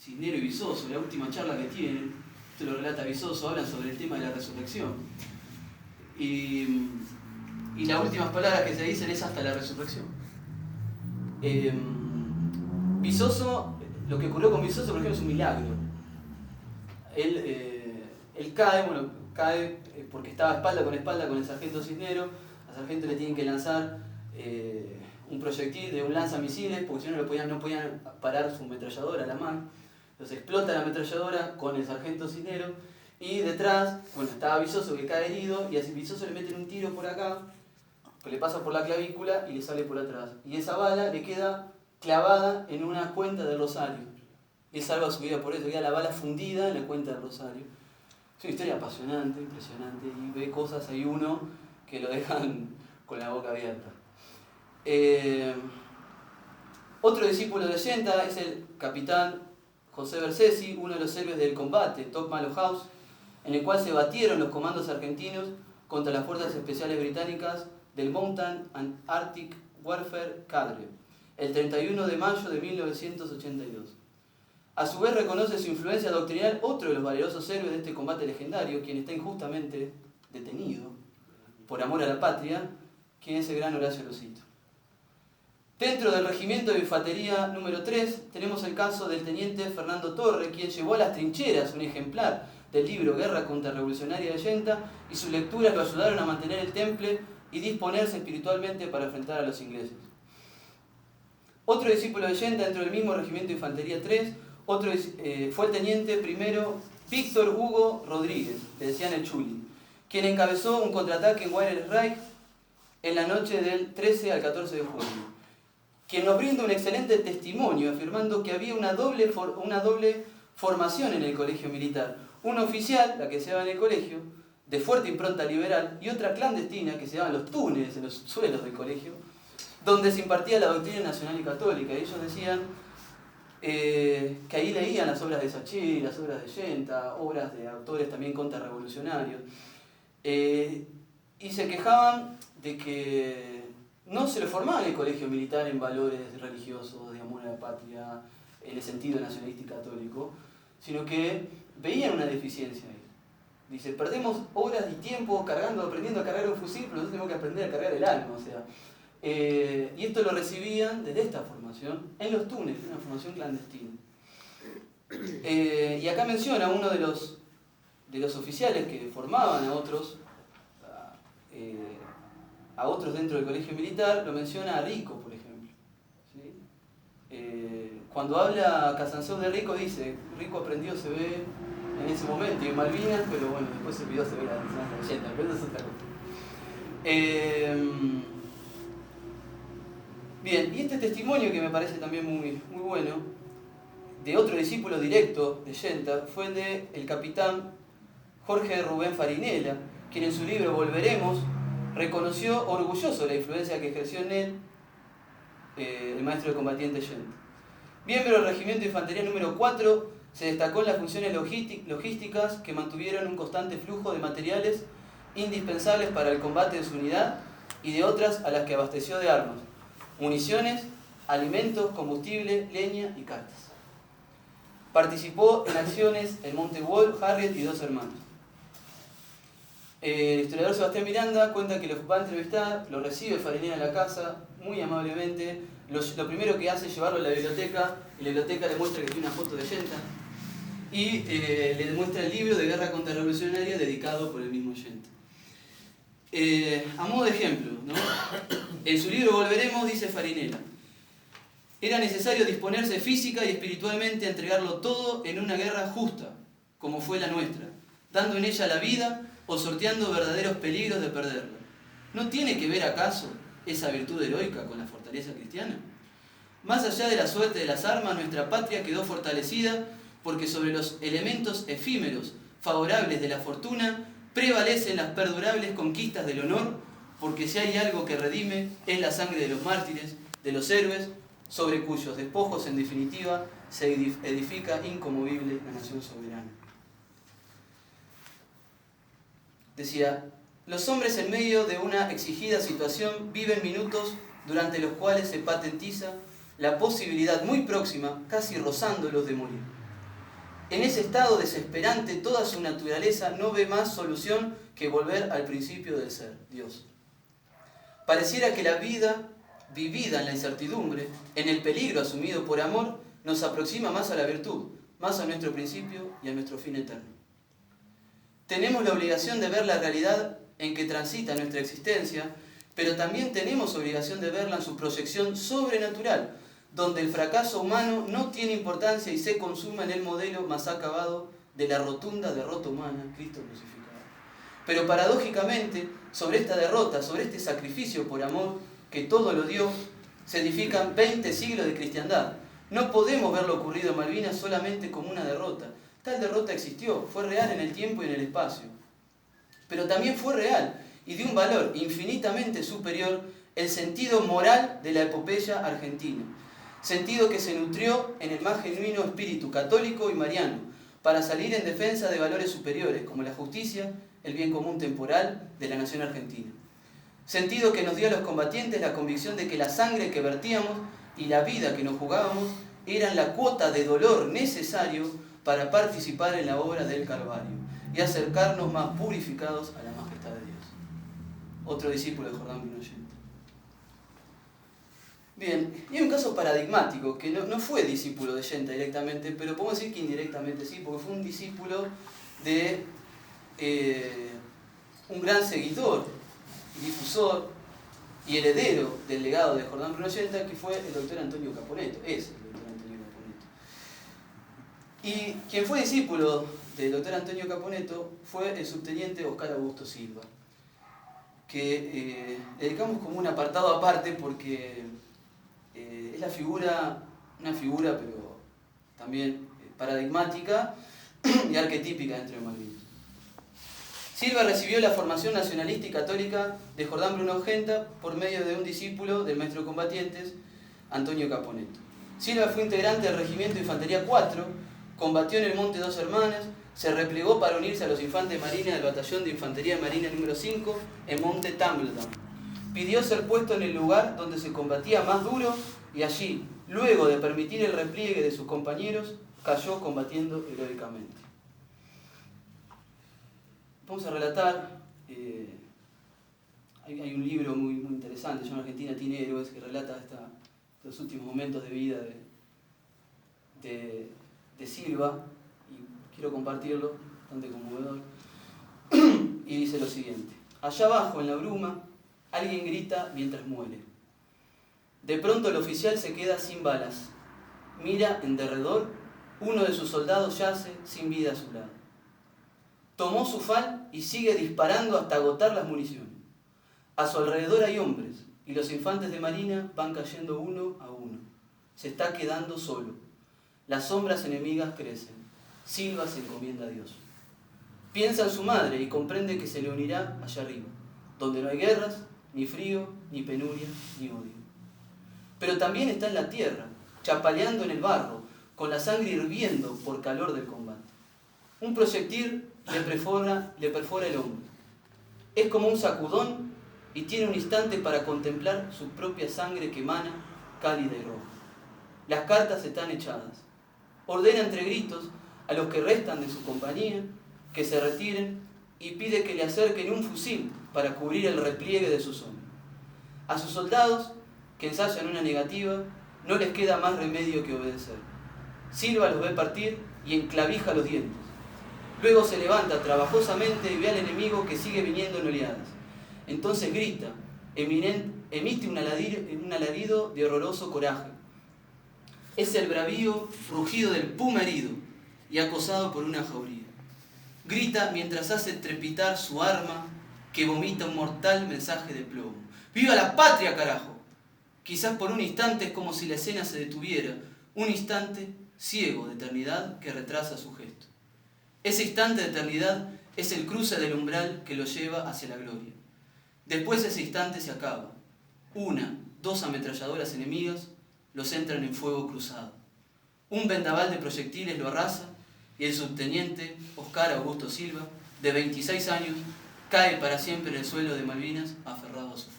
Cisnero y Vizoso, la última charla que tienen, esto lo relata Vizoso, hablan sobre el tema de la resurrección. Y las últimas palabras que se dicen es hasta la resurrección. Vizoso, lo que ocurrió con Vizoso, por ejemplo, es un milagro. Él cae porque estaba espalda con el sargento Cisnero. Al sargento le tienen que lanzar un proyectil de un lanzamisiles, porque si no no podían parar su ametralladora a la mano. Entonces explota la ametralladora con el sargento Cisnero, y detrás, estaba Vizoso que cae herido, y a Vizoso le meten un tiro por acá, que le pasa por la clavícula y le sale por atrás. Y esa bala le queda clavada en una cuenta del Rosario. Y salva su vida por eso, queda la bala fundida en la cuenta del Rosario. Es una historia apasionante, impresionante, y ve cosas, hay uno que lo dejan con la boca abierta. Otro discípulo de Yenta es el capitán José Bersesi, uno de los héroes del combate, Top Malo House, en el cual se batieron los comandos argentinos contra las fuerzas especiales británicas del Mountain and Arctic Warfare Cadre, el 31 de mayo de 1982. A su vez reconoce su influencia doctrinal otro de los valerosos héroes de este combate legendario, quien está injustamente detenido por amor a la patria, quien es el gran Horacio Losito. Dentro del regimiento de infantería número 3 tenemos el caso del teniente Fernando Torre, quien llevó a las trincheras un ejemplar del libro Guerra Contrarrevolucionaria de Yenta, y sus lecturas lo ayudaron a mantener el temple y disponerse espiritualmente para enfrentar a los ingleses. Otro discípulo de Yenta dentro del mismo regimiento de infantería 3 fue el teniente primero Víctor Hugo Rodríguez, le decían el Chuli, quien encabezó un contraataque en Weiler Reich en la noche del 13 al 14 de junio, quien nos brinda un excelente testimonio afirmando que había una doble formación en el colegio militar, una oficial, la que se daba en el colegio, de fuerte impronta liberal, y otra clandestina que se daba en los túneles, en los suelos del colegio, donde se impartía la doctrina nacional y católica. Y ellos decían que ahí leían las obras de Sacheri, las obras de Yenta, obras de autores también contrarrevolucionarios, y se quejaban de que no se le formaba en el colegio militar en valores religiosos, de amor a la patria, en el sentido nacionalista y católico, sino que veían una deficiencia ahí. Dice, perdemos horas y tiempo aprendiendo a cargar un fusil, pero nosotros tenemos que aprender a cargar el alma, o sea. Y esto lo recibían desde esta formación, en los túneles, una formación clandestina. Y acá menciona uno de los oficiales que formaban a otros dentro del colegio militar, lo menciona a Rico, por ejemplo. ¿Sí? Cuando habla Casanseu de Rico, dice, Rico aprendió, se ve en ese momento, y en Malvinas, pero bueno, después el video se ve la leyenda, pero eso es otra cosa. Bien, y este testimonio que me parece también muy, muy bueno, de otro discípulo directo de Yenta, fue el del capitán Jorge Rubén Farinella, quien en su libro Volveremos reconoció orgulloso la influencia que ejerció en él el maestro de combatiente Yenta. Miembro del regimiento de infantería número 4, se destacó en las funciones logísticas que mantuvieron un constante flujo de materiales indispensables para el combate de su unidad y de otras a las que abasteció de armas, municiones, alimentos, combustible, leña y cartas. Participó en acciones en Monte Wall, Harriet y Dos Hermanos. El historiador Sebastián Miranda cuenta que los va a entrevistar, lo recibe Farinella en la casa, muy amablemente. Lo primero que hace es llevarlo a la biblioteca, y la biblioteca le muestra que tiene una foto de Yenta, y le demuestra el libro de Guerra Contrarrevolucionaria dedicado por el mismo Yenta. A modo de ejemplo, ¿no? En su libro Volveremos dice Farinella: era necesario disponerse física y espiritualmente a entregarlo todo en una guerra justa, como fue la nuestra, dando en ella la vida o sorteando verdaderos peligros de perderla. ¿No tiene que ver acaso esa virtud heroica con la fortaleza cristiana? Más allá de la suerte de las armas, nuestra patria quedó fortalecida porque sobre los elementos efímeros favorables de la fortuna prevalecen las perdurables conquistas del honor, porque si hay algo que redime es la sangre de los mártires, de los héroes, sobre cuyos despojos en definitiva se edifica inconmovible la nación soberana. Decía, los hombres en medio de una exigida situación viven minutos durante los cuales se patentiza la posibilidad muy próxima, casi rozándolos, de morir. En ese estado desesperante, toda su naturaleza no ve más solución que volver al principio del ser, Dios. Pareciera que la vida vivida en la incertidumbre, en el peligro asumido por amor, nos aproxima más a la virtud, más a nuestro principio y a nuestro fin eterno. Tenemos la obligación de ver la realidad en que transita nuestra existencia, pero también tenemos obligación de verla en su proyección sobrenatural, donde el fracaso humano no tiene importancia y se consuma en el modelo más acabado de la rotunda derrota humana, Cristo crucificado. Pero paradójicamente, sobre esta derrota, sobre este sacrificio por amor que todo lo dio, se edifican 20 siglos de cristiandad. No podemos ver lo ocurrido en Malvinas solamente como una derrota. Tal derrota existió, fue real en el tiempo y en el espacio. Pero también fue real y de un valor infinitamente superior el sentido moral de la epopeya argentina. Sentido que se nutrió en el más genuino espíritu católico y mariano, para salir en defensa de valores superiores como la justicia, el bien común temporal de la nación argentina. Sentido que nos dio a los combatientes la convicción de que la sangre que vertíamos y la vida que nos jugábamos eran la cuota de dolor necesario para participar en la obra del Calvario y acercarnos más purificados a la majestad de Dios. Otro discípulo de Jordán Bruno Ollenta. Bien, y hay un caso paradigmático, que no fue discípulo de Ollenta directamente, pero podemos decir que indirectamente sí, porque fue un discípulo de un gran seguidor, difusor y heredero del legado de Jordán Bruno Ollenta, que fue el doctor Antonio Caponeto, es el doctor Antonio Caponeto. Y quien fue discípulo del doctor Antonio Caponeto fue el subteniente Oscar Augusto Silva, que dedicamos como un apartado aparte porque es una figura pero también paradigmática y arquetípica dentro de Malvinas. Silva recibió la formación nacionalista y católica de Jordán Bruno Ollenta por medio de un discípulo del maestro de combatientes, Antonio Caponeto. Silva fue integrante del Regimiento de Infantería 4, combatió en el Monte Dos Hermanas, se replegó para unirse a los infantes de marina del Batallón de Infantería de Marina número 5 en Monte Tumbledown. Pidió ser puesto en el lugar donde se combatía más duro y allí, luego de permitir el repliegue de sus compañeros, cayó combatiendo heroicamente. Vamos a relatar, hay un libro muy interesante, se llama Argentina tiene héroes, que relata estos últimos momentos de vida de Silva, y quiero compartirlo, bastante conmovedor, y dice lo siguiente: allá abajo en la bruma, alguien grita mientras muere. De pronto el oficial se queda sin balas, mira en derredor, uno de sus soldados yace sin vida a su lado. Tomó su fal y sigue disparando hasta agotar las municiones. A su alrededor hay hombres, y los infantes de marina van cayendo uno a uno. Se está quedando solo. Las sombras enemigas crecen. Silva se encomienda a Dios. Piensa en su madre y comprende que se le unirá allá arriba, donde no hay guerras, ni frío, ni penuria, ni odio. Pero también está en la tierra, chapaleando en el barro, con la sangre hirviendo por calor del combate. Un proyectil le perfora el hombro. Es como un sacudón y tiene un instante para contemplar su propia sangre que emana, cálida y roja. Las cartas están echadas. Ordena entre gritos a los que restan de su compañía que se retiren y pide que le acerquen un fusil para cubrir el repliegue de sus hombres. A sus soldados, que ensayan una negativa, no les queda más remedio que obedecer. Silva los ve partir y enclavija los dientes. Luego se levanta trabajosamente y ve al enemigo que sigue viniendo en oleadas. Entonces grita, emite un alarido de horroroso coraje. Es el bravío rugido del puma herido y acosado por una jauría. Grita mientras hace trepitar su arma que vomita un mortal mensaje de plomo. ¡Viva la patria, carajo! Quizás por un instante es como si la escena se detuviera, un instante ciego de eternidad que retrasa su gesto. Ese instante de eternidad es el cruce del umbral que lo lleva hacia la gloria. Después ese instante se acaba. 1, 2 ametralladoras enemigas los entran en fuego cruzado. Un vendaval de proyectiles lo arrasa y el subteniente Oscar Augusto Silva, de 26 años, cae para siempre en el suelo de Malvinas aferrado a su